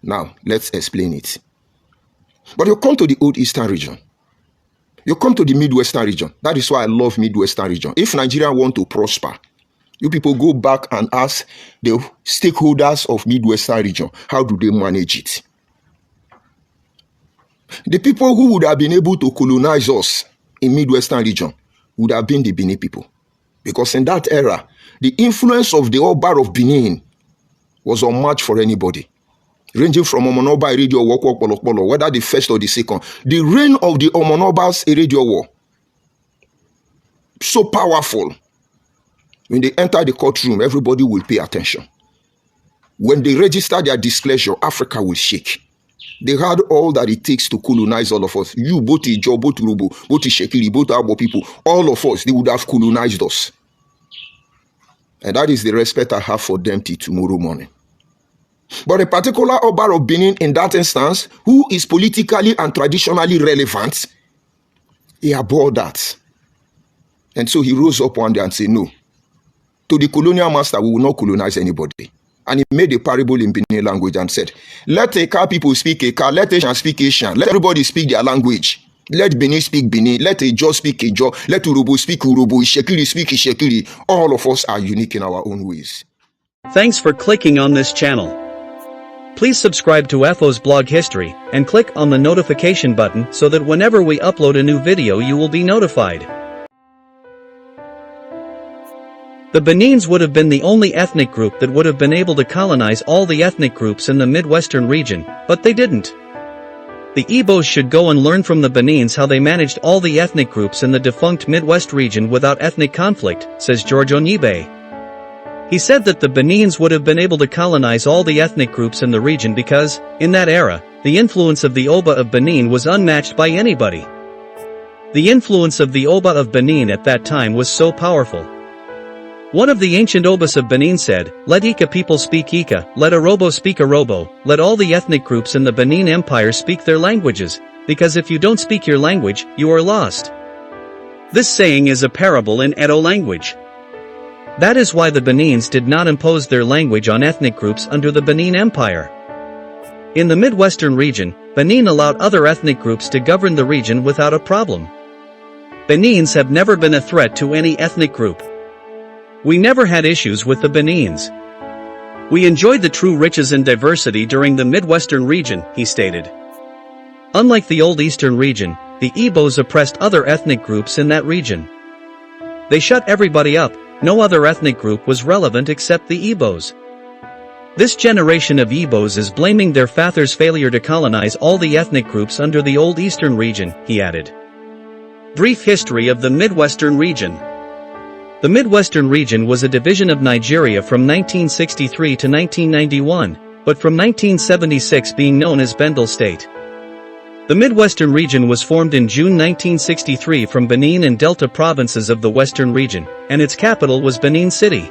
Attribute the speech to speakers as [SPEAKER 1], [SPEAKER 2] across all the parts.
[SPEAKER 1] Now, let's explain it. But you come to the old Eastern region. You come to the Midwestern region. That is why I love Midwestern region. If Nigeria want to prosper, you people go back and ask the stakeholders of Midwestern region, how do they manage it? The people who would have been able to colonize us in Midwestern region would have been the Benin people. Because in that era, the influence of the Oba of Benin was unmatched for anybody. Ranging from Omonoba Radio War, whether the first or the second. The reign of the Omonobas Radio War, so powerful. When they enter the courtroom, everybody will pay attention. When they register their displeasure, Africa will shake. They had all that it takes to colonize all of us. You, both Ijo, both Urubu, both Shekiri, both Abo people, all of us, they would have colonized us. And that is the respect I have for them till tomorrow morning. But a particular Oba of Benin in that instance, who is politically and traditionally relevant, he abhorred that. And so he rose up one day and said, no, to the colonial master, we will not colonize anybody. And he made a parable in Benin language and said, let Eka people speak Eka, let Asian speak Asian, let everybody speak their language. Let Benin speak Benin, let Ijo speak Ijo, let Urubu speak Urubu, Ishekiri speak Ishekiri. All of us are unique in our own ways.
[SPEAKER 2] Thanks for clicking on this channel. Please subscribe to FO's blog history, and click on the notification button so that whenever we upload a new video you will be notified. The Benins would have been the only ethnic group that would have been able to colonize all the ethnic groups in the Midwestern region, but they didn't. The Igbos should go and learn from the Benins how they managed all the ethnic groups in the defunct Midwest region without ethnic conflict, says George Onibe. He said that the Benins would have been able to colonize all the ethnic groups in the region because, in that era, the influence of the Oba of Benin was unmatched by anybody. The influence of the Oba of Benin at that time was so powerful. One of the ancient Obas of Benin said, let Ika people speak Ika, let Arobo speak Arobo, let all the ethnic groups in the Benin Empire speak their languages, because if you don't speak your language, you are lost. This saying is a parable in Edo language. That is why the Benins did not impose their language on ethnic groups under the Benin Empire. In the Midwestern region, Benin allowed other ethnic groups to govern the region without a problem. Benins have never been a threat to any ethnic group. We never had issues with the Benins. We enjoyed the true riches and diversity during the Midwestern region, he stated. Unlike the old Eastern region, the Igbos oppressed other ethnic groups in that region. They shut everybody up. No other ethnic group was relevant except the Igbos. This generation of Igbos is blaming their fathers' failure to colonize all the ethnic groups under the old Eastern region, he added. Brief history of the Midwestern region. The Midwestern region was a division of Nigeria from 1963 to 1991, but from 1976 being known as Bendel State. The Midwestern region was formed in June 1963 from Benin and Delta provinces of the Western region, and its capital was Benin City.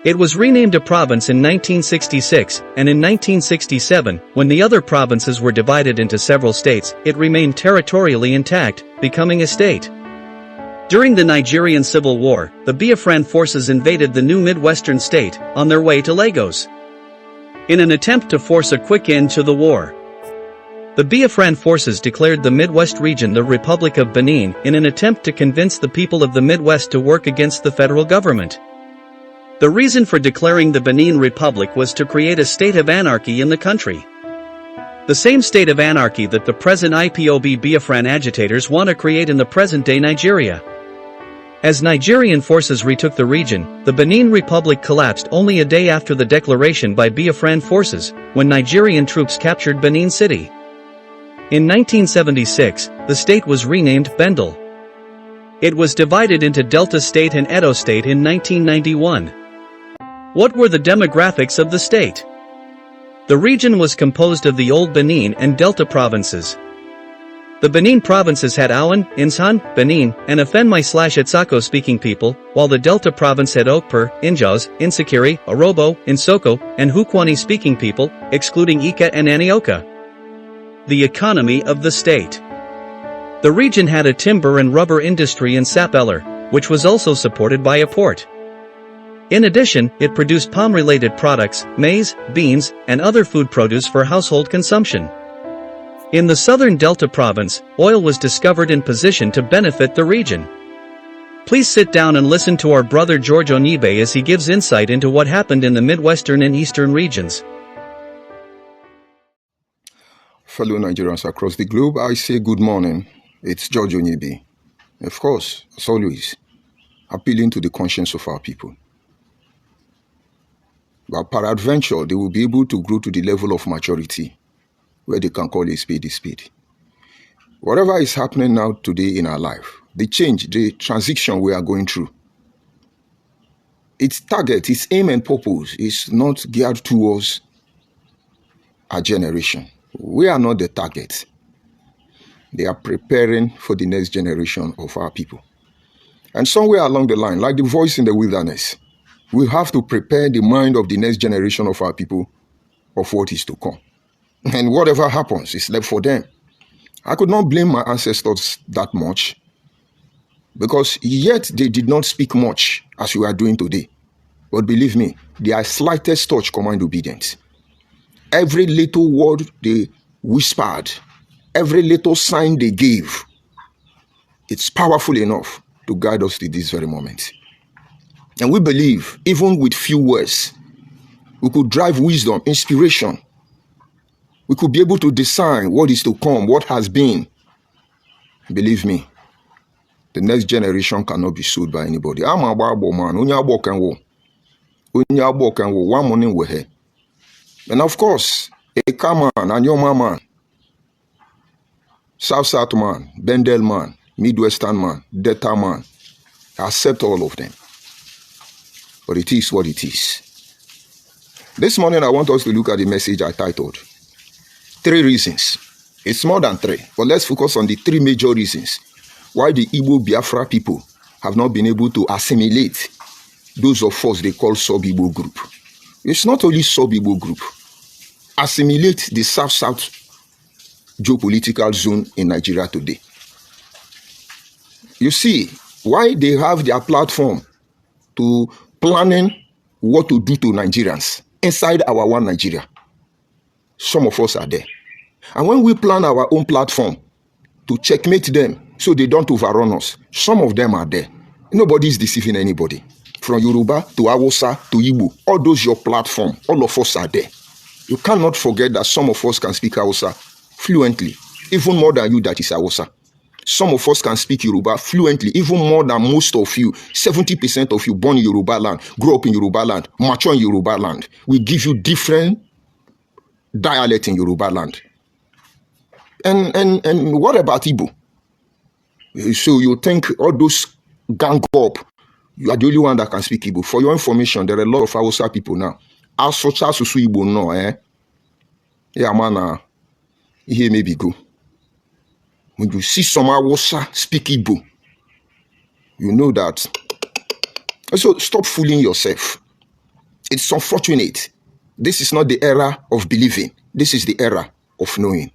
[SPEAKER 2] It was renamed a province in 1966, and in 1967, when the other provinces were divided into several states, it remained territorially intact, becoming a state. During the Nigerian Civil War, the Biafran forces invaded the new Midwestern state, on their way to Lagos. In an attempt to force a quick end to the war, the Biafran forces declared the Midwest region the Republic of Benin in an attempt to convince the people of the Midwest to work against the federal government. The reason for declaring the Benin Republic was to create a state of anarchy in the country. The same state of anarchy that the present IPOB Biafran agitators want to create in the present-day Nigeria. As Nigerian forces retook the region, the Benin Republic collapsed only a day after the declaration by Biafran forces, when Nigerian troops captured Benin City. In 1976, the state was renamed Bendel. It was divided into Delta State and Edo State in 1991. What were the demographics of the state? The region was composed of the old Benin and Delta provinces. The Benin provinces had Awan, Insan, Benin, and Afenmai/Etsako speaking people, while the Delta province had Okpur, Injaz, Insekiri, Arobo, Insoko, and Hukwani speaking people, excluding Ika and Anioka. The economy of the state. The region had a timber and rubber industry in Sapeller, which was also supported by a port. In addition, it produced palm-related products, maize, beans, and other food produce for household consumption. In the southern Delta province, oil was discovered and positioned to benefit the region. Please sit down and listen to our brother George Onibe as he gives insight into what happened in the Midwestern and Eastern regions.
[SPEAKER 1] Fellow Nigerians across the globe, I say good morning. It's George Onibe. Of course, as always, appealing to the conscience of our people. But peradventure, they will be able to grow to the level of maturity where they can call a spade a spade. Whatever is happening now today in our life, the change, the transition we are going through, its target, its aim and purpose is not geared towards our generation. We are not the target. They are preparing for the next generation of our people. And somewhere along the line, like the voice in the wilderness, we have to prepare the mind of the next generation of our people of what is to come. And whatever happens is left for them. I could not blame my ancestors that much, because yet they did not speak much as we are doing today. But believe me, their slightest touch command obedience. Every little word they whispered, every little sign they gave, it's powerful enough to guide us to this very moment. And we believe, even with few words, we could drive wisdom, inspiration. We could be able to discern what is to come, what has been. Believe me, the next generation cannot be sold by anybody. I'm a Bible man. One morning we're here. And of course, a Kaman, and your man, South man, Bendel man, Midwestern man, Delta man, I accept all of them. But it is what it is. This morning, I want us to look at the message I titled, 3 reasons. It's more than 3, but let's focus on the 3 major reasons why the Igbo Biafra people have not been able to assimilate those of us they call sub-Igbo group. It's not only sub-Igbo group. Assimilate the South-South geopolitical zone in Nigeria today. You see, why they have their platform to planning what to do to Nigerians inside our one Nigeria. Some of us are there. And when we plan our own platform to checkmate them so they don't overrun us, some of them are there. Nobody is deceiving anybody. From Yoruba to Hausa to Igbo, all those your platform, all of us are there. You cannot forget that some of us can speak Hausa fluently, even more than you that is Hausa. Some of us can speak Yoruba fluently, even more than most of you. 70% of you born in Yoruba land, grow up in Yoruba land, mature in Yoruba land. We give you different dialect in Yoruba land. And what about Igbo? So you think all those gang up, you are the only one that can speak Igbo. For your information, there are a lot of Hausa people now. As such as Igbo no, yeah, man, here maybe go. When you see some Hausa speak Igbo, you know that. So stop fooling yourself. It's unfortunate. This is not the era of believing. This is the era of knowing.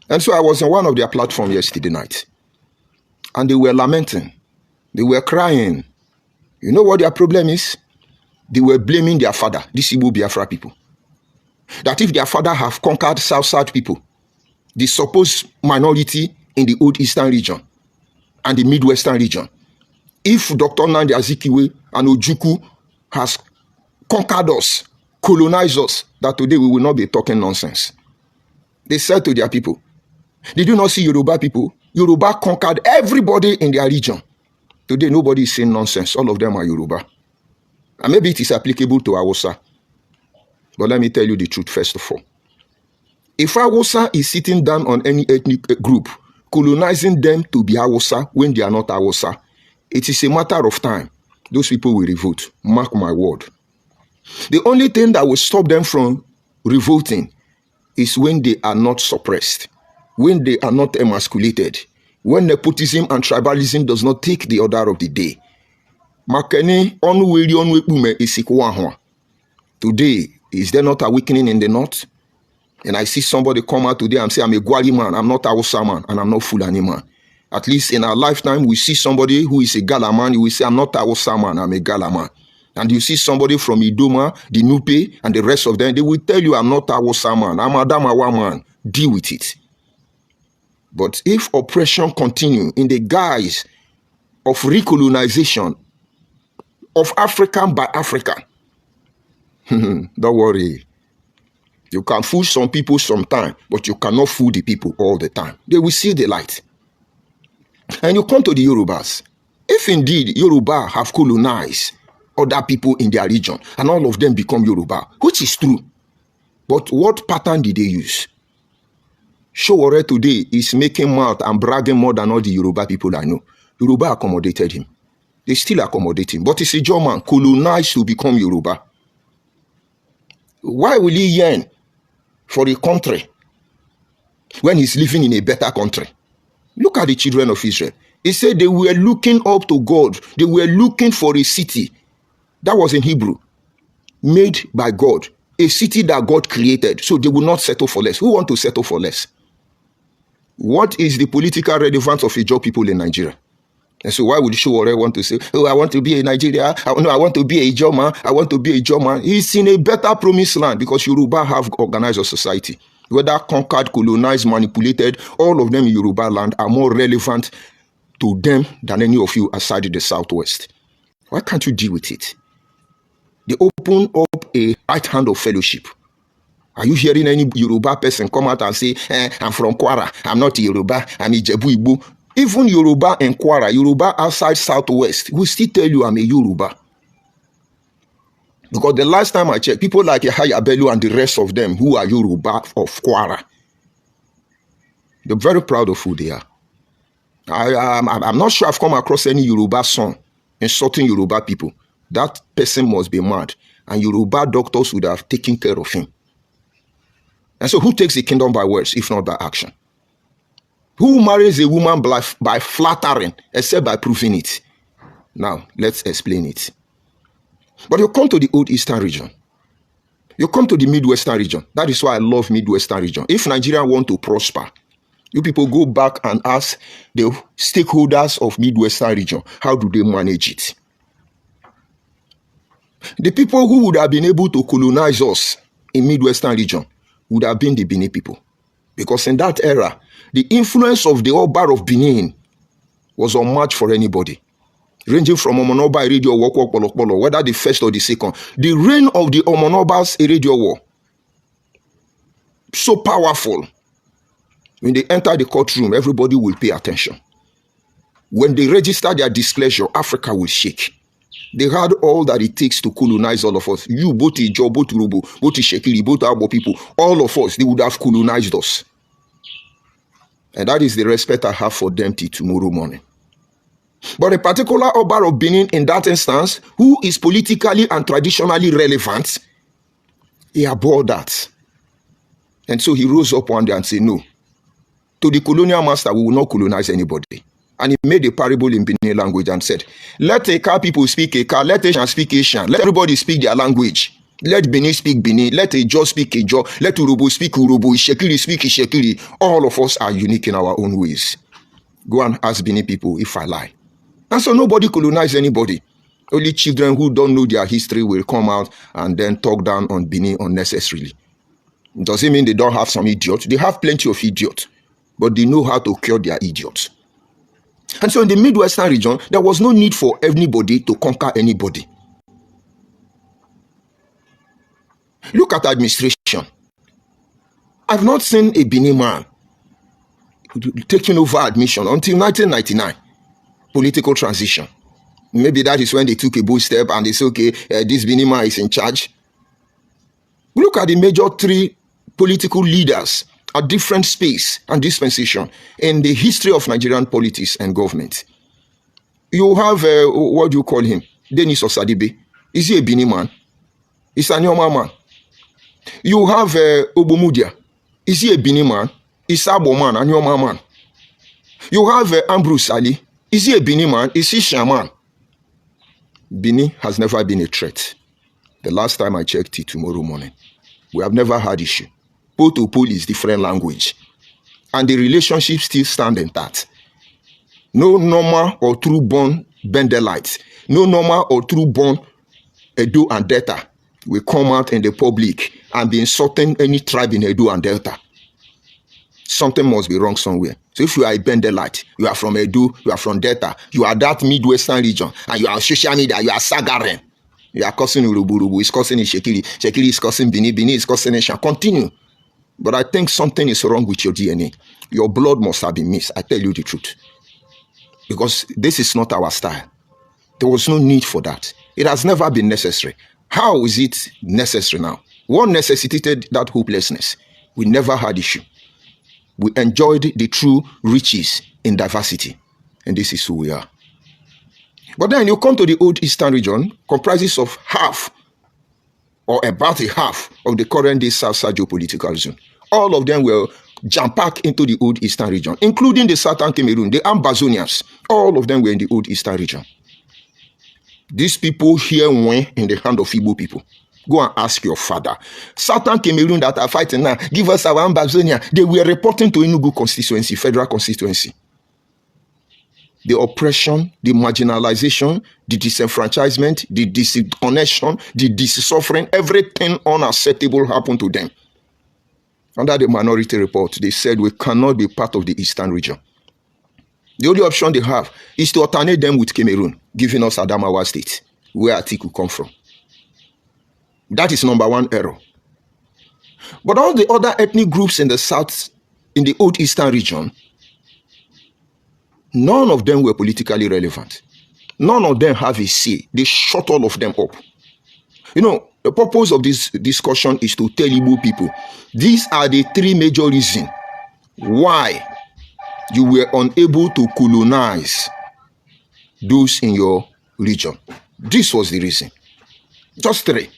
[SPEAKER 1] And so I was on one of their platforms yesterday night. And they were lamenting. They were crying. You know what their problem is? They were blaming their father, these Igbo Biafra people. That if their father have conquered South people, the supposed minority in the old Eastern region and the Midwestern region, if Dr. Nnamdi Azikiwe and Ojukwu has conquered us, colonized us, that today we will not be talking nonsense. They said to their people, did you not see Yoruba people? Yoruba conquered everybody in their region. Today, nobody is saying nonsense. All of them are Yoruba. And maybe it is applicable to Hausa. But let me tell you the truth first of all. If Hausa is sitting down on any ethnic group, colonizing them to be Hausa when they are not Hausa, it is a matter of time. Those people will revolt. Mark my word. The only thing that will stop them from revolting is when they are not suppressed, when they are not emasculated, when nepotism and tribalism does not take the order of the day. Today, is there not awakening in the north? And I see somebody come out today and say, I'm a Gwali man, I'm not a Hausa man, and I'm not Fulani man. At least in our lifetime, we see somebody who is a Gala man, you will say, I'm not a Hausa man, I'm a Gala man. and you see somebody from Idoma, the Nupe, and the rest of them, they will tell you, I'm not Awasa man, I'm Adamawa man. Deal with it. But if oppression continue in the guise of recolonization of African by African, don't worry. You can fool some people sometime, but you cannot fool the people all the time. They will see the light. And you come to the Yorubas. If indeed Yoruba have colonized other people in their region, and all of them become Yoruba, which is true, but what pattern did they use? Showore today is making mouth and bragging more than all the Yoruba people I know. Yoruba accommodated him. They still accommodate him. But it's a German colonized to become Yoruba. Why will he yearn for a country when he's living in a better country? Look at the children of Israel. He said they were looking up to God. They were looking for a city. That was in Hebrew. Made by God. A city that God created. So they will not settle for less. Who want to settle for less? What is the political relevance of Ijaw people in Nigeria? And so why would Showore want to say, oh, I want to be a Nigeria. I want to be a Ijaw man. I want to be a Ijaw man. He's in a better promised land because Yoruba have organized a society. Whether conquered, colonized, manipulated, all of them in Yoruba land are more relevant to them than any of you aside the Southwest. Why can't you deal with it? They open up a right hand of fellowship. Are you hearing any Yoruba person come out and say, I'm from Kwara, I'm not Yoruba, I'm Ijebu Igbo? Even Yoruba and Kwara, Yoruba outside Southwest, will still tell you I'm a Yoruba. Because the last time I checked, people like Yahya Bello and the rest of them who are Yoruba of Kwara, they're very proud of who they are. I'm not sure I've come across any Yoruba son insulting Yoruba people. That person must be mad. And Yoruba doctors would have taken care of him. And so who takes the kingdom by words, if not by action? Who marries a woman by flattering, except by proving it? Now, let's explain it. But you come to the Old Eastern region. You come to the Midwestern region. That is why I love Midwestern region. If Nigeria want to prosper, you people go back and ask the stakeholders of Midwestern region, how do they manage it? The people who would have been able to colonize us in Midwestern region would have been the Benin people. Because in that era, the influence of the Oba of Benin was unmatched for anybody. Ranging from Omonoba Radio War, whether the first or the second. The reign of the Omonobas Radio War, so powerful. When they enter the courtroom, everybody will pay attention. When they register their displeasure, Africa will shake. They had all that it takes to colonize all of us. You, both Ijaw, both Urobo, both Shekiri, both Abo people, all of us, they would have colonized us. And that is the respect I have for them till tomorrow morning. But a particular Oba of Benin in that instance, who is politically and traditionally relevant, he abhorred that. And so he rose up one day and said, no, to the colonial master, we will not colonize anybody. And he made a parable in Benin language and said, let Eka people speak Eka, let Asian speak Asian, let everybody speak their language. Let Benin speak Benin, let Ijaw speak Ijaw, let Urobo speak Urobo, Ishekiri speak Ishekiri. All of us are unique in our own ways. Go and ask Benin people if I lie. And so nobody colonized anybody. Only children who don't know their history will come out and then talk down on Benin unnecessarily. Does it mean they don't have some idiots? They have plenty of idiots, but they know how to cure their idiots. And so in the Midwestern region, there was no need for anybody to conquer anybody. Look at administration. I've not seen a Benin man taking over admission until 1999. Political transition. Maybe that is when they took a bold step and they said, okay, this Benin man is in charge. Look at the major three political leaders at different space and dispensation in the history of Nigerian politics and government. You have, what do you call him? Denis Osadibe. Is he a Benin man? He's a Nyoma man. You have Obomudia. Is he a Benin man? He's a Abo man, a Nyoma man. You have Ambrose Ali. Is he a Benin man? Is he Shaman? Benin has never been a threat. The last time I checked it tomorrow morning, we have never had issue. Pole to pole is different language. And the relationship still stand in that. No normal or true-born Bendelites. No normal or true-born Edo and Delta will come out in the public and be insulting any tribe in Edo and Delta. Something must be wrong somewhere. So if you are a Bendelite, you are from Edo, you are from Delta, you are that Midwestern region, and you are on social media, you are Sagaren. You are causing Urubu, is causing Shekiri, Shekiri is causing Benin, Benin is causing Nation. Continue. But I think something is wrong with your DNA. Your blood must have been mixed. I tell you the truth. Because this is not our style. There was no need for that. It has never been necessary. How is it necessary now? What necessitated that hopelessness? We never had issue. We enjoyed the true riches in diversity. And this is who we are. But then you come to the old Eastern region, comprises of half or about a half of the current day South geopolitical zone. All of them were jam-packed into the old Eastern region, including the Southern Cameroon, the Ambazonians. All of them were in the old Eastern region. These people here were in the hand of Igbo people. Go and ask your father. Southern Cameroon that are fighting now, give us our Ambazonia. They were reporting to Enugu constituency, federal constituency. The oppression, the marginalization, the disenfranchisement, the disconnection, the dissuffering, everything unacceptable happened to them. Under the minority report, they said we cannot be part of the Eastern region. The only option they have is to alternate them with Cameroon, giving us Adamawa State, where Atiku come from. That is number one error. But all the other ethnic groups in the South, in the old Eastern region, none of them were politically relevant. None of them have a say. They shut all of them up. You know, the purpose of this discussion is to tell Igbo people, these are the three major reasons why you were unable to colonize those in your region. This was the reason. Just three.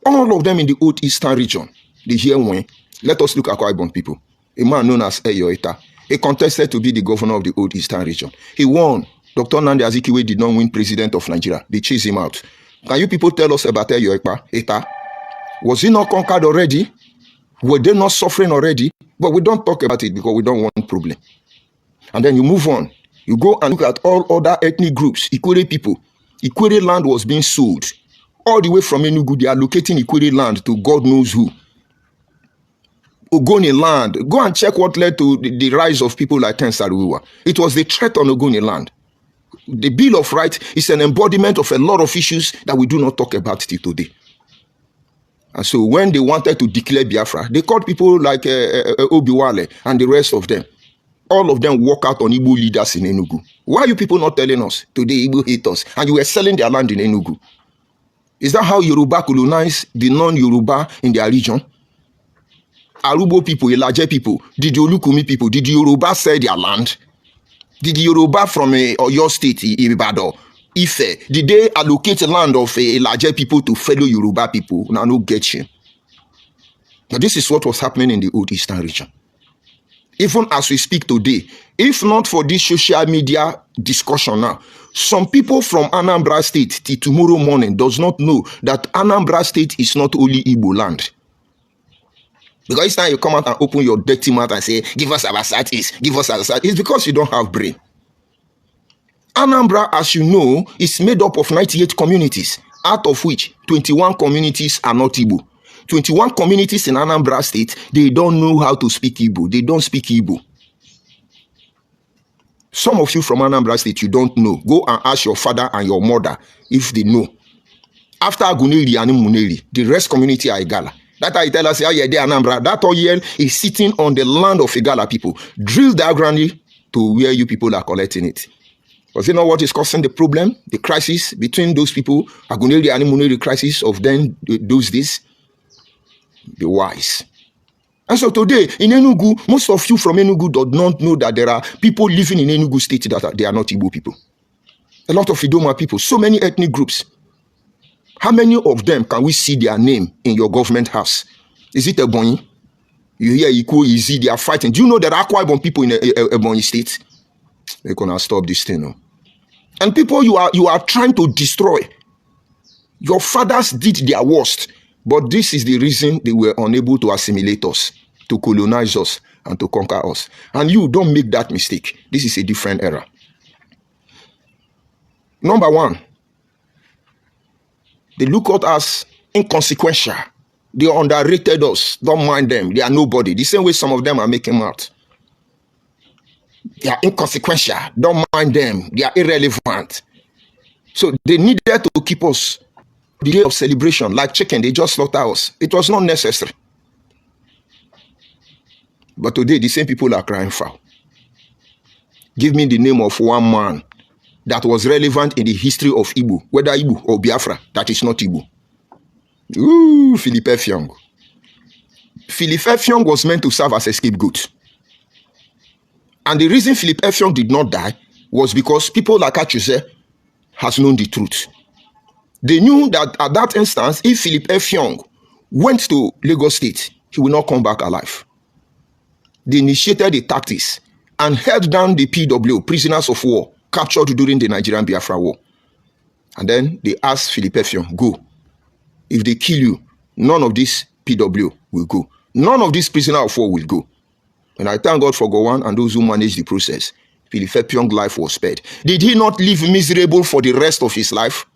[SPEAKER 1] All of them in the old Eastern region. They hear when. Let us look at Akwa Ibom people. A man known as Eyoita. He contested to be the governor of the old Eastern region. He won. Dr. Nnamdi Azikiwe did not win president of Nigeria. They chased him out. Can you people tell us about Eyoita? Was he not conquered already? Were they not suffering already? But we don't talk about it because we don't want problem. And then you move on. You go and look at all other ethnic groups, Ikwere people. Ikwere land was being sold. All the way from Enugu, they are allocating Ikwere land to God knows who. Ogoni land. Go and check what led to the rise of people like Ken Saro-Wiwa. It was the threat on Ogoni land. The Bill of Rights is an embodiment of a lot of issues that we do not talk about till today. And so when they wanted to declare Biafra, they called people like Obiwale and the rest of them. All of them walk out on Igbo leaders in Enugu. Why are you people not telling us today Igbo hate us and you were selling their land in Enugu? Is that how Yoruba colonized the non-Yoruba in their region? Arubo people, Ilaje people, did the Olukumi people, did the Yoruba sell their land? Did the Yoruba from Oyo State, Ibadan, Ife, did they allocate land of Ilaje people to fellow Yoruba people? Now, no get you. Now, this is what was happening in the old Eastern region. Even as we speak today, if not for this social media discussion now, some people from Anambra State till tomorrow morning does not know that Anambra State is not only Igbo land. Because each time you come out and open your dirty mouth and say, give us our Southeast, give us our Southeast, it's because you don't have brain. Anambra, as you know, is made up of 98 communities, out of which 21 communities are not Igbo. 21 communities in Anambra State, they don't know how to speak Igbo. They don't speak Igbo. Some of you from Anambra State, you don't know. Go and ask your father and your mother if they know. After Aguneri and Muneri, the rest community are Igala. That I tell us, yeah, they Anambra. That oil is sitting on the land of Igala people. Drill diagonally to where you people are collecting it. Because you know what is causing the problem? The crisis between those people, Aguneri and Muneri crisis of then those days. Be wise. And so today in Enugu, most of you from Enugu do not know that there are people living in Enugu State that they are not Igbo people. A lot of Idoma people, so many ethnic groups. How many of them can we see their name in your government house? Is it Ebonyi? You hear Iko, Izzy, they are fighting. Do you know there are Akwa Ibom people in Ebonyi State? They're gonna stop this thing. No? And people you are trying to destroy. Your fathers did their worst. But this is the reason they were unable to assimilate us, to colonize us, and to conquer us. And you don't make that mistake. This is a different era. Number one, They look at us inconsequential. They underrated us. Don't mind them. They are nobody. The same way some of them are making out. They are inconsequential. Don't mind them. They are irrelevant. So they needed to keep us the day of celebration like chicken. They just slaughter us. It was not necessary. But today, the same people are crying foul. Give me the name of one man that was relevant in the history of Igbo, whether Igbo or Biafra, that is not Igbo. Ooh, Philippe Effiong. Philippe Effiong was meant to serve as a scapegoat. And the reason Philippe Effiong did not die was because people like Achuse has known the truth. They knew that at that instance, if Philippe Effiong went to Lagos State, he will not come back alive. They initiated the tactics and held down the PW, prisoners of war, captured during the Nigerian Biafra war. And then they asked Philippe Effiong, go. If they kill you, none of this PW will go. None of these prisoners of war will go. And I thank God for Gowon and those who managed the process. Philippe Effiong's life was spared. Did he not live miserable for the rest of his life?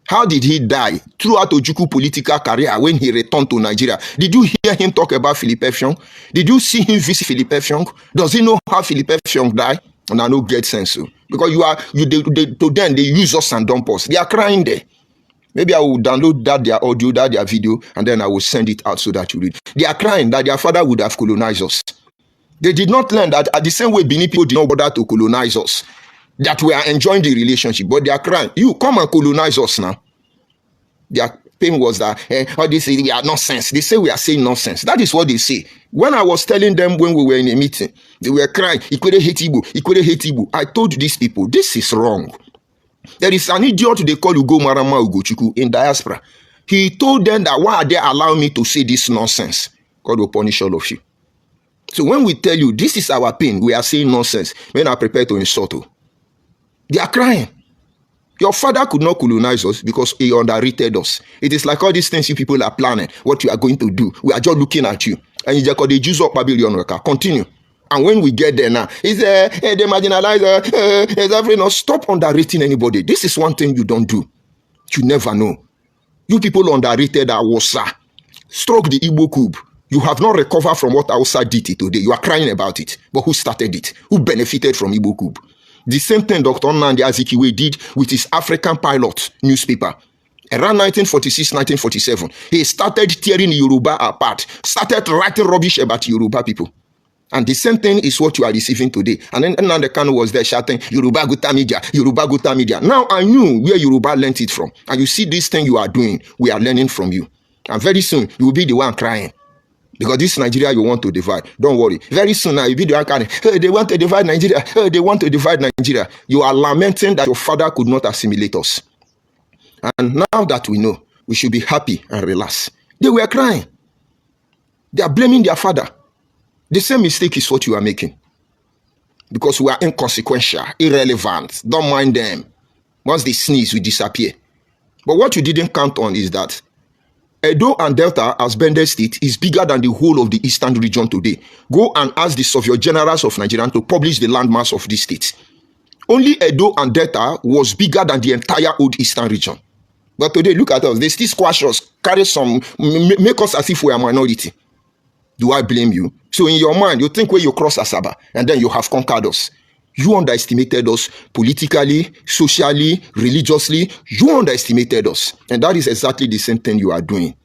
[SPEAKER 1] How did he die? Throughout Ojukwu political career when he returned to Nigeria. Did you hear him talk about Philippe Effiong? Did you see him visit Philippe Effiong? Does he know how Philippe Effiong died? And I don't get sense. Because to them, they use us and dump us. They are crying there. Maybe I will download their audio, their video, and then I will send it out so that you read. They are crying that their father would have colonized us. They did not learn that at the same way Benin people did not bother to colonize us, that we are enjoying the relationship, but they are crying, you come and colonize us now. Their pain was that, all this is nonsense. They say we are saying nonsense. That is what they say. When I was telling them when we were in a meeting, they were crying, Ikwere hate Igbo, Ikwere hate Igbo. I told these people, this is wrong. There is an idiot they call Ugo Marama Ugochukwu in diaspora. He told them that why are they allowing me to say this nonsense? God will punish all of you. So when we tell you this is our pain, we are saying nonsense. Men are prepared to insult you. They are crying. Your father could not colonize us because he underrated us. It is like all these things you people are planning, what you are going to do. We are just looking at you. And you just call the Jews of Babylon. Continue. And when we get there now, it's they marginalize everything. Stop underrating anybody. This is one thing you don't do. You never know. You people underrated Awusa. Stroke the Igbo cube. You have not recovered from what Awusa did today. You are crying about it. But who started it? Who benefited from Igbo cube? The same thing Dr. Nnamdi Azikiwe did with his African Pilot newspaper. Around 1946, 1947, he started tearing Yoruba apart, started writing rubbish about Yoruba people. And the same thing is what you are receiving today. And then Nnamdi Kanu was there shouting, Yoruba Guta Media, Yoruba Guta Media. Now I knew where Yoruba learned it from. And you see this thing you are doing, we are learning from you. And very soon, you will be the one crying. Because this Nigeria you want to divide. Don't worry. Very soon now, you'll be the one crying. Hey, they want to divide Nigeria. Hey, they want to divide Nigeria. You are lamenting that your father could not assimilate us. And now that we know, we should be happy and relax. They were crying. They are blaming their father. The same mistake is what you are making. Because we are inconsequential, irrelevant. Don't mind them. Once they sneeze, we disappear. But what you didn't count on is that Edo and Delta as Bendel State is bigger than the whole of the Eastern region today. Go and ask the Soviet generals of Nigeria to publish the landmass of this state. Only Edo and Delta was bigger than the entire old Eastern region. But today, look at us. They still squash us, carry some, make us as if we are a minority. Do I blame you? So in your mind, you think when you cross Asaba and then you have conquered us. You underestimated us politically, socially, religiously. You underestimated us. And that is exactly the same thing you are doing.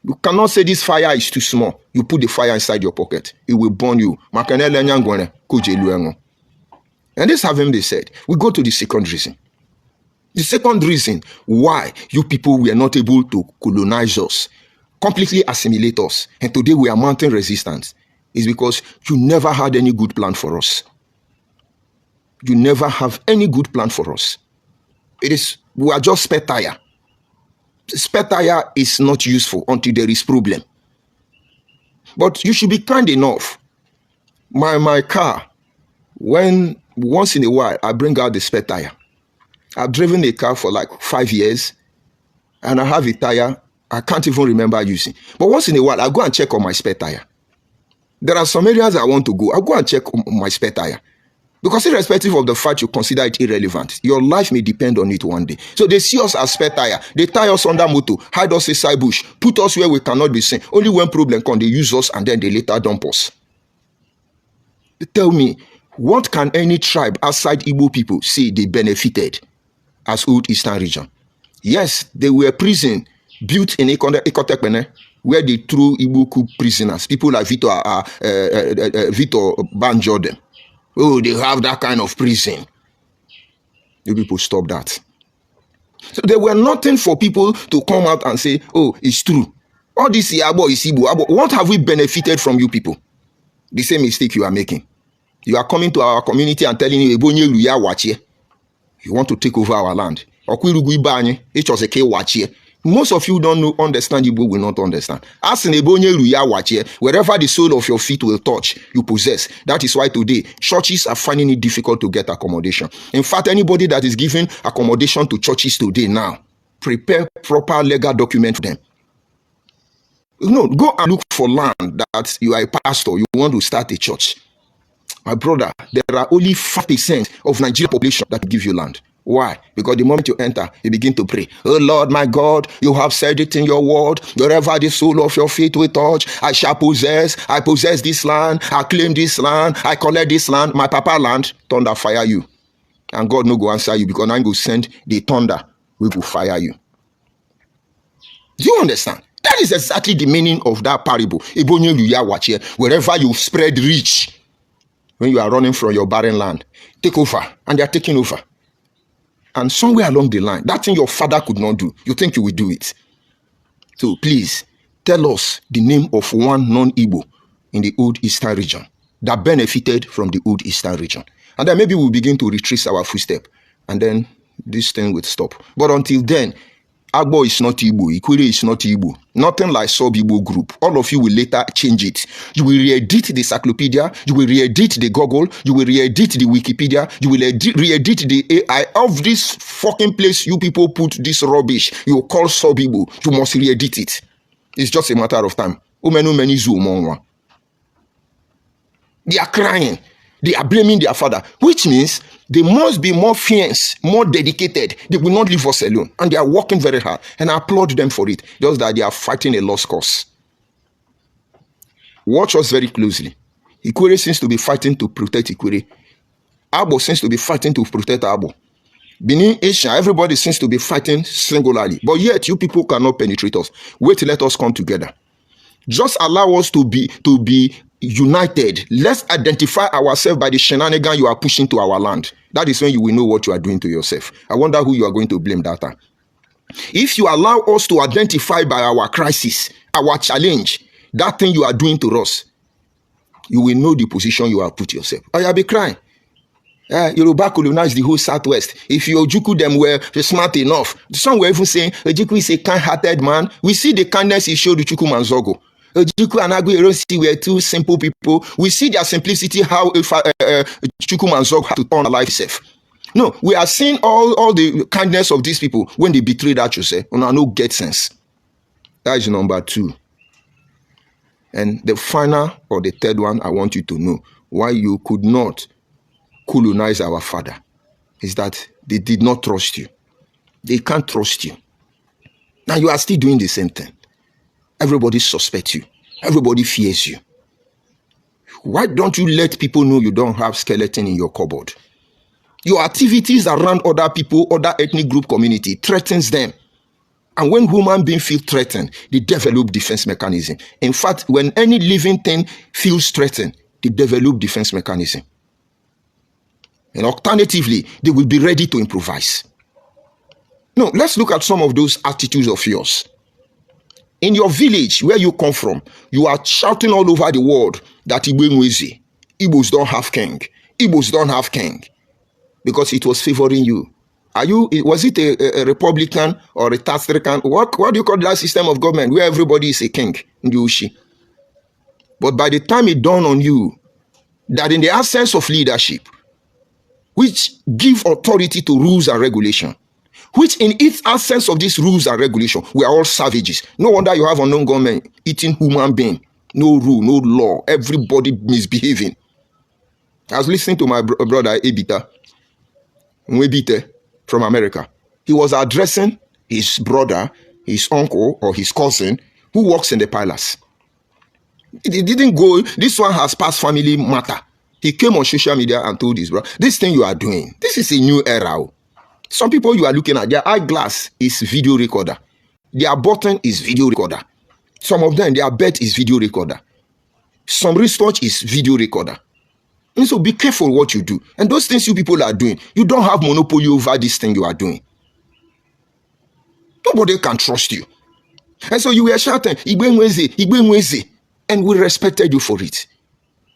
[SPEAKER 1] You cannot say this fire is too small. You put the fire inside your pocket. It will burn you. And this having been said, we go to the second reason. The second reason why you people were not able to colonize us, completely assimilate us, and today we are mounting resistance, is because you never had any good plan for us. You never have any good plan for us. We are just spare tire. Spare tire is not useful until there is problem. But you should be kind enough. My car, when once in a while I bring out the spare tire. I've driven a car for like 5 years, and I have a tire I can't even remember using. But once in a while, I go and check on my spare tire. There are some areas I want to go. I'll go and check on my spare tire. Because irrespective of the fact you consider it irrelevant, your life may depend on it one day. So they see us as spare tire. They tie us under motor, hide us inside bush, put us where we cannot be seen. Only when problem comes, they use us and then they later dump us. Tell me, what can any tribe outside Igbo people say they benefited as old Eastern region? Yes, they were prison built in Ikotekpene, where they threw Igbo coup prisoners. People like Victor Banjo them. Oh, they have that kind of prison. You people stop that. So there were nothing for people to come out and say, oh, it's true. All this Iabo is Igbo. What have we benefited from you people? The same mistake you are making. You are coming to our community and telling you, you want to take over our land. Most of you don't understand, Igbo will not understand. As in wherever the sole of your feet will touch, you possess. That is why today, churches are finding it difficult to get accommodation. In fact, anybody that is giving accommodation to churches today now, prepare proper legal document for them. No, go and look for land that you are a pastor, you want to start a church. My brother, there are only 5% of Nigerian population that give you land. Why? Because the moment you enter, you begin to pray. Oh Lord, my God, you have said it in your word. Wherever the sole of your feet will touch, I shall possess. I possess this land. I claim this land. I collect this land. My papa land, thunder fire you. And God no go answer you because I'm going to send the thunder. We will fire you. Do you understand? That is exactly the meaning of that parable. Wherever you spread rich, when you are running from your barren land, take over. And they are taking over. And somewhere along the line, that thing your father could not do, you think you will do it. So please, tell us the name of one non-Igbo in the old Eastern region that benefited from the old Eastern region. And then maybe we'll begin to retrace our footstep. And then this thing will stop. But until then, Agbo is not Igbo, Ikwere is not Igbo. Nothing like sub-Igbo group. All of you will later change it. You will re-edit the encyclopedia, you will re-edit the Google, you will re-edit the Wikipedia, you will re-edit the AI. Of this fucking place you people put this rubbish you call sub-Igbo, you must re-edit it. It's just a matter of time. They are crying. They are blaming their father, which means they must be more fierce, more dedicated. They will not leave us alone. And they are working very hard. And I applaud them for it. Just that they are fighting a lost cause. Watch us very closely. Ikwere seems to be fighting to protect Ikwere. Abo seems to be fighting to protect Abo. Benin, Asia, everybody seems to be fighting singularly. But yet, you people cannot penetrate us. Wait, let us come together. Just allow us to be united. Let's identify ourselves by the shenanigan you are pushing to our land. That is when you will know what you are doing to yourself. I wonder who you are going to blame that time. If you allow us to identify by our crisis, our challenge, that thing you are doing to us, you will know the position you have put yourself. Or you'll be crying. Yoruba colonized the whole Southwest. If you Ojukwu them were smart enough, some were even saying Ojukwu is a kind-hearted man. We see the kindness he showed Ojukwu Manzogo. Ojukwu and Agui Erosi were two simple people. We see their simplicity, how Ojukwu Manzogo had to turn alive himself. No, we are seeing all the kindness of these people when they betrayed that you say, no get sense. That is number 2. And the final or the third one, I want you to know why you could not colonize our father is that they did not trust you. They can't trust you. Now you are still doing the same thing. Everybody suspects you. Everybody fears you. Why don't you let people know you don't have skeleton in your cupboard? Your activities around other people, other ethnic group community threatens them. And when human beings feel threatened, they develop defense mechanism. In fact, when any living thing feels threatened, they develop defense mechanism. And alternatively, they will be ready to improvise. No, let's look at some of those attitudes of yours. In your village, where you come from, you are shouting all over the world that Igbos don't have king. Igbos don't have king. Because it was favoring you. Was it a Republican or a Tastrican? What do you call that system of government where everybody is a king in the Ushi? But by the time it dawned on you that in the absence of leadership, which give authority to rules and regulation, which in its absence of these rules and regulation, we are all savages. No wonder you have unknown government eating human being. No rule, no law, everybody misbehaving. I was listening to my brother Ebita, Nwebite from America. He was addressing his brother, his uncle, or his cousin who works in the palace. He didn't go, this one has past family matter. He came on social media and told his brother, this thing you are doing, this is a new era. Some people you are looking at, their eyeglass is video recorder. Their button is video recorder. Some of them, their bed is video recorder. Some research is video recorder. And so be careful what you do. And those things you people are doing, you don't have monopoly over this thing you are doing. Nobody can trust you. And so you were shouting, Igbe Nweze, and we respected you for it.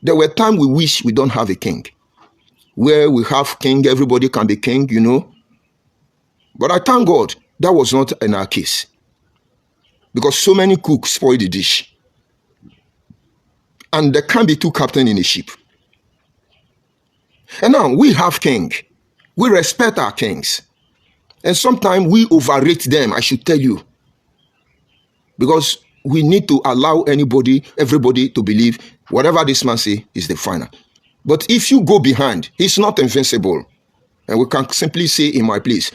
[SPEAKER 1] There were times we wish we don't have a king. Where we have king, everybody can be king, you know. But I thank God that was not in our case. Because so many cooks spoil the dish. And there can't be two captains in a ship. And now we have king. We respect our kings. And sometimes we overrate them, I should tell you. Because we need to allow everybody to believe whatever this man say is the final. But if you go behind, he's not invincible. And we can simply say in my place,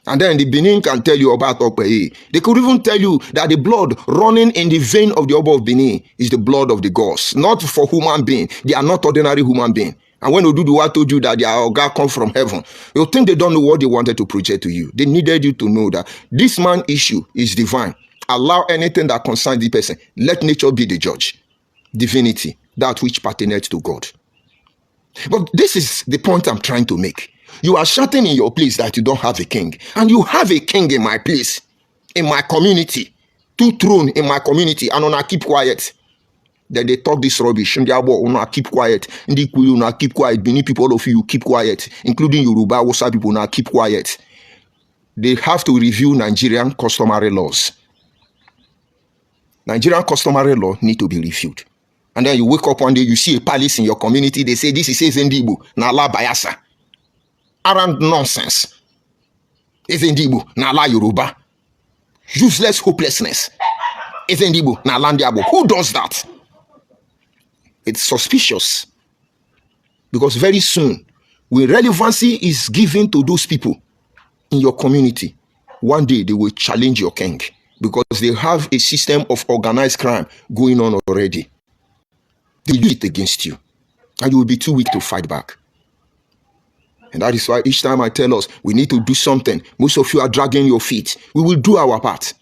[SPEAKER 1] and then the Benin can tell you about Okpeye. They could even tell you that the blood running in the vein of the Oba of Benin is the blood of the gods, not for human being. They are not ordinary human being. And when Oduduwa told you that their God come from heaven, you think they don't know what they wanted to project to you. They needed you to know that this man issue is divine. Allow anything that concerns the person. Let nature be the judge. Divinity, that which pertains to God. But this is the point I'm trying to make. You are shouting in your place that you don't have a king. And you have a king in my place, in my community. Two thrones in my community. And I keep quiet. Then they talk this rubbish. And they keep quiet. Ndikuyu keep quiet. Benin people, all of you, keep quiet. Including Yoruba, Wosa people, now keep quiet. They have to review Nigerian customary laws. Nigerian customary law need to be reviewed. And then you wake up one day, you see a palace in your community. They say, this is Ezendibu, Nala Bayasa. Around nonsense. Ezendibu, Nala Yoruba. Useless hopelessness. Ezendibu, Nala Ndiabo. Who does that? It's suspicious. Because very soon, when relevancy is given to those people in your community, one day they will challenge your king. Because they have a system of organized crime going on already. They use it against you. And you will be too weak to fight back. And that is why each time I tell us, we need to do something. Most of you are dragging your feet. We will do our part.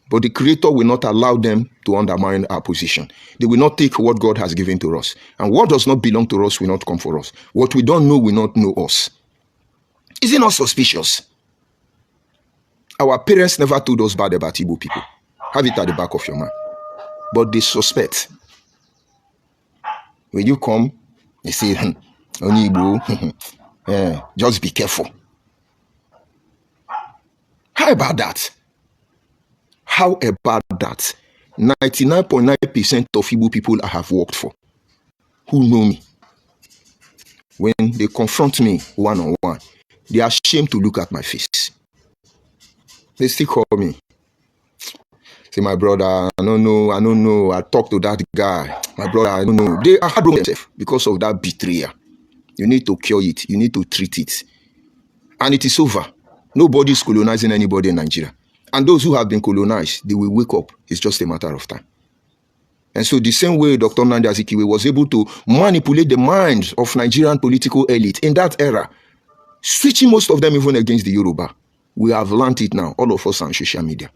[SPEAKER 1] But the Creator will not allow them to undermine our position. They will not take what God has given to us. And what does not belong to us will not come for us. What we don't know will not know us. Is it not suspicious? Our parents never told us bad about Igbo people. Have it at the back of your mind. But they suspect. When you come, they say, Onibe, just be careful. How about that? How about that? 99.9% of Igbo people I have worked for, who know me, when they confront me one-on-one, they are ashamed to look at my face. They still call me. Say, my brother, I don't know. I talk to that guy. My brother, I don't know. They are hard themselves because of that betrayal. You need to cure it. You need to treat it. And it is over. Nobody is colonizing anybody in Nigeria. And those who have been colonized, they will wake up. It's just a matter of time. And so the same way Dr. Nnamdi Azikiwe was able to manipulate the minds of Nigerian political elite in that era, switching most of them even against the Yoruba. We have learned it now, all of us on social media.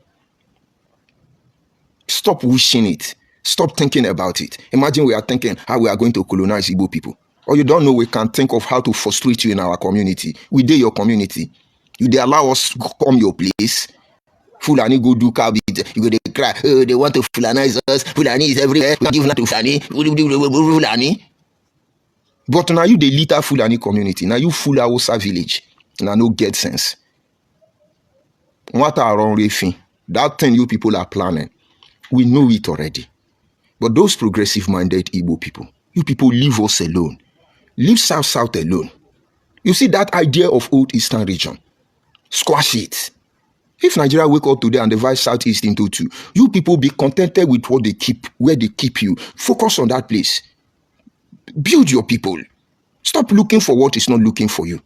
[SPEAKER 1] Stop wishing it. Stop thinking about it. Imagine we are thinking how we are going to colonize Igbo people. Or you don't know we can think of how to frustrate you in our community. We dare your community. You they allow us to come your place. Fulani go do cabit. You go they cry. Oh, they want to Fulanize us. Fulani is everywhere. We give not to Fulani. Fulani. But now you the little Fulani community. Now you full Hausa village. Now no get sense. What are wrong with that thing you people are planning? We know it already. But those progressive-minded Igbo people, you people leave us alone. Leave South alone. You see that idea of old Eastern region? Squash it. If Nigeria wake up today and divide Southeast into two, you people be contented with what they keep, where they keep you. Focus on that place. Build your people. Stop looking for what is not looking for you.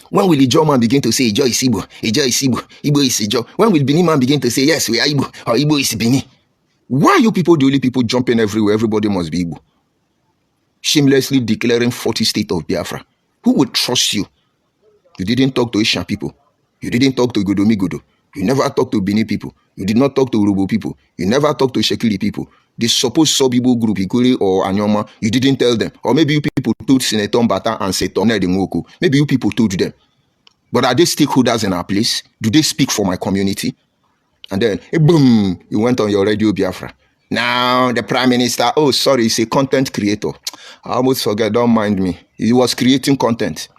[SPEAKER 1] When will the Ijaw man begin to say, Ijaw is Igbo, Ijaw is Igbo, Igbo is Ijaw? When will Benin man begin to say, yes, we are Igbo, or Igbo is Benin? Why are you people the only people jumping everywhere? Everybody must be Igbo. Shamelessly declaring 40 state of Biafra. Who would trust you? You didn't talk to Asian people. You didn't talk to Godomigodo. You never talked to Benin people. You did not talk to Urobo people. You never talked to Shekili people. The supposed sub-Igbo group, Ikuri or Anyoma, you didn't tell them. Or maybe you people told Senator Mbata and Setonel Ngoko. Maybe you people told them. But are they stakeholders in our place? Do they speak for my community? And then, boom, you went on your radio Biafra. Now, the Prime Minister, oh, sorry, he's a content creator. I almost forget, don't mind me. He was creating content.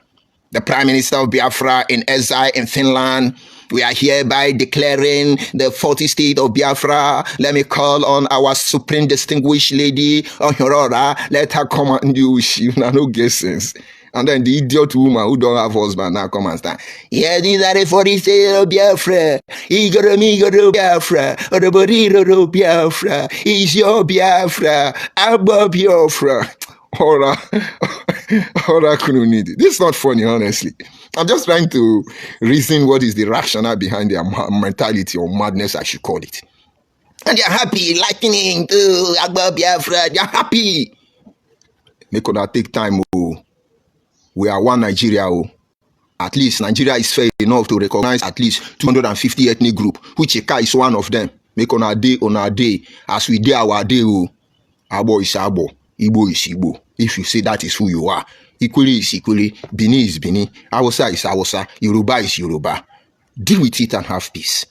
[SPEAKER 1] The Prime Minister of Biafra in exile in Finland. We are hereby declaring the 40 state of Biafra. Let me call on our supreme distinguished lady, Aurora. Let her come and do she no guesses. And then the idiot woman who don't have husband now come and stand. Yeah, these are the 40 states of Biafra. Igoro Biafra. Orobori Biafra. Is your Biafra. Abba Biafra. Ora Colonise. This is not funny, honestly. I'm just trying to reason what is the rationale behind their mentality or madness, I should call it. And they're happy, lightning to Agba Biafra. They're happy. Make una take time. Oh. We are one Nigeria. Oh. At least Nigeria is fair enough to recognize at least 250 ethnic group, which Eka is one of them. Make on our day, as we day our day. Oh. Abo is Abo. Igbo is Igbo. If you say that is who you are. Equally is equally. Benin is Benin. Hausa is Hausa. Yoruba is Yoruba. Deal with it and have peace.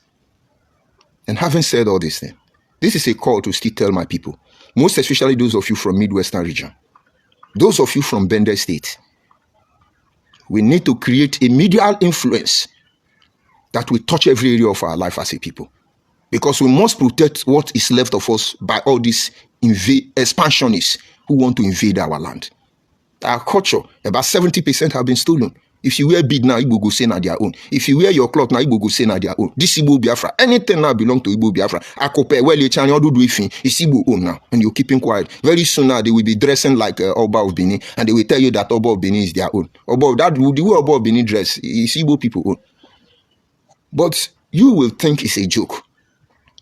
[SPEAKER 1] And having said all this thing, this is a call to still tell my people, most especially those of you from Midwestern region, those of you from Bender State, we need to create a medial influence that will touch every area of our life as a people. Because we must protect what is left of us by all these expansionists who want to invade our land. Our culture, about 70% have been stolen. If you wear bead now, Igbo go say na their own. If you wear your cloth now, Igbo go say na their own. This Igbo Biafra, anything now belong to Igbo Biafra. Akope, well, you change, do it's Igbo own now, and you're keeping quiet. Very soon now, they will be dressing like Oba of Benin, and they will tell you that Oba of Benin is their own. Oba, the way Oba of Benin dress is Igbo people own. But you will think it's a joke.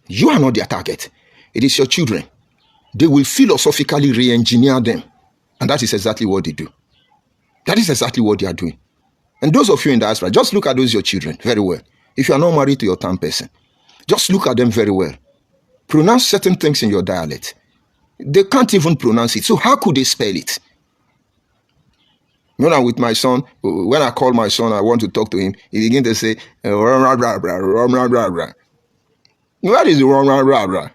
[SPEAKER 1] You are not their target. It is your children. They will philosophically re-engineer them. And that is exactly what they do. That is exactly what they are doing. And those of you in diaspora, just look at those your children very well. If you are not married to your town person, just look at them very well. Pronounce certain things in your dialect. They can't even pronounce it. So how could they spell it? When I'm with my son, when I call my son, I want to talk to him, he begins to say, what is the wrong blah blah?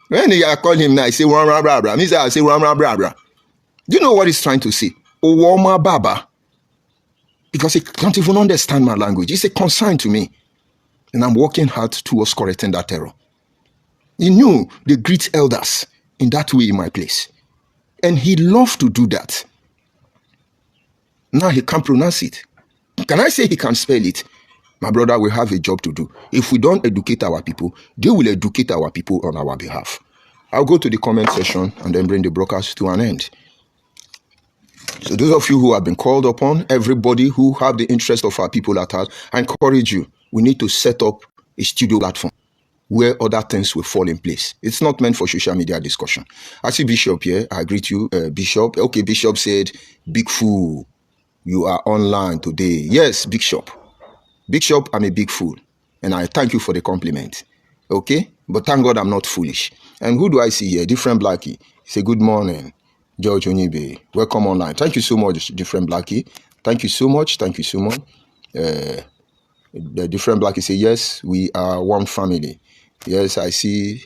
[SPEAKER 1] When I call him now, I say wrong blah blah. Means I say wrong blah blah. Do you know what he's trying to say? Owoma Baba. Because he can't even understand my language. It's a concern to me. And I'm working hard towards correcting that error. He knew the great elders in that way in my place. And he loved to do that. Now he can't pronounce it. Can I say he can spell it? My brother will have a job to do. If we don't educate our people, they will educate our people on our behalf. I'll go to the comment section and then bring the broadcast to an end. So those of you who have been called upon, everybody who have the interest of our people at heart, I encourage you, we need to set up a studio platform where other things will fall in place. It's not meant for social media discussion. I see Bishop here. I greet you, Bishop. Okay, Bishop said, big fool, you are online today. Yes, Bishop. Bishop, I'm a big fool. And I thank you for the compliment. Okay? But thank God I'm not foolish. And who do I see here? Different Blackie. Say good morning. George Onibe, welcome online. Thank you so much, Different Blackie. Thank you so much. Thank you so much. The Different Blackie say, yes, we are one family. Yes, I see